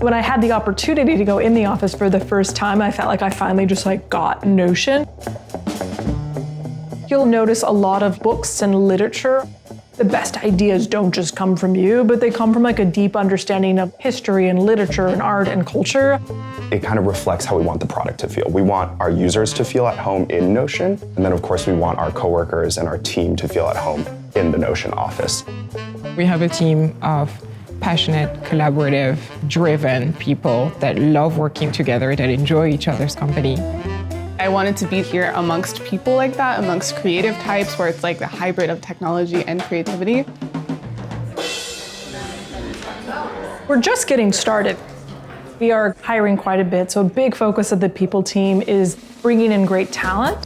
When I had the opportunity to go in the office for the first time, I felt like I finally just got Notion. You'll notice a lot of books and literature. The best ideas don't just come from you, but they come from a deep understanding of history and literature and art and culture. It kind of reflects how we want the product to feel. We want our users to feel at home in Notion, and then of course we want our coworkers and our team to feel at home in the Notion office. We have a team of passionate, collaborative, driven people that love working together, that enjoy each other's company. I wanted to be here amongst people like that, amongst creative types where it's the hybrid of technology and creativity. We're just getting started. We are hiring quite a bit, so a big focus of the people team is bringing in great talent.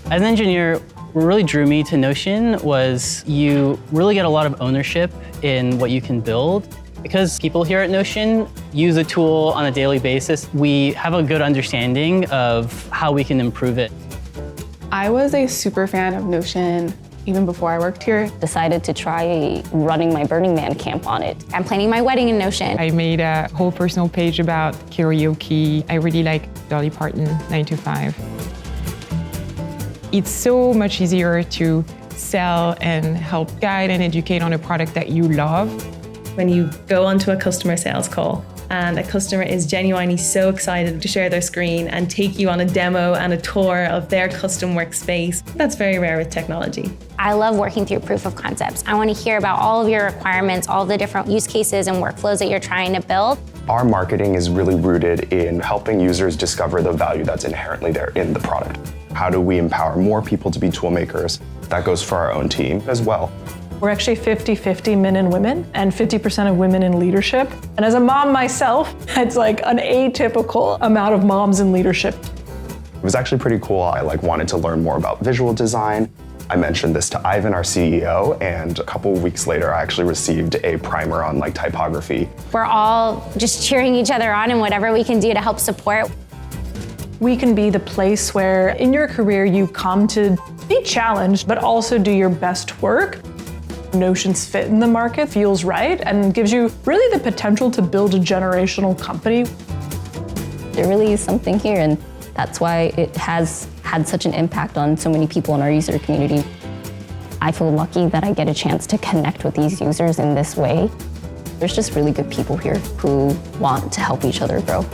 As an engineer, what really drew me to Notion was you really get a lot of ownership in what you can build. Because people here at Notion use the tool on a daily basis, we have a good understanding of how we can improve it. I was a super fan of Notion even before I worked here. Decided to try running my Burning Man camp on it. I'm planning my wedding in Notion. I made a whole personal page about karaoke. I really like Dolly Parton, 9 to 5. It's so much easier to sell and help guide and educate on a product that you love. When you go onto a customer sales call and a customer is genuinely so excited to share their screen and take you on a demo and a tour of their custom workspace, that's very rare with technology. I love working through proof of concepts. I want to hear about all of your requirements, all the different use cases and workflows that you're trying to build. Our marketing is really rooted in helping users discover the value that's inherently there in the product. How do we empower more people to be tool makers? That goes for our own team as well. We're actually 50-50 men and women, and 50% of women in leadership. And as a mom myself, it's an atypical amount of moms in leadership. It was actually pretty cool. I wanted to learn more about visual design. I mentioned this to Ivan, our CEO, and a couple of weeks later, I actually received a primer on typography. We're all just cheering each other on and whatever we can do to help support. We can be the place where in your career you come to be challenged, but also do your best work. Notion's fit in the market feels right and gives you really the potential to build a generational company. There really is something here, and that's why it has had such an impact on so many people in our user community. I feel lucky that I get a chance to connect with these users in this way. There's just really good people here who want to help each other grow.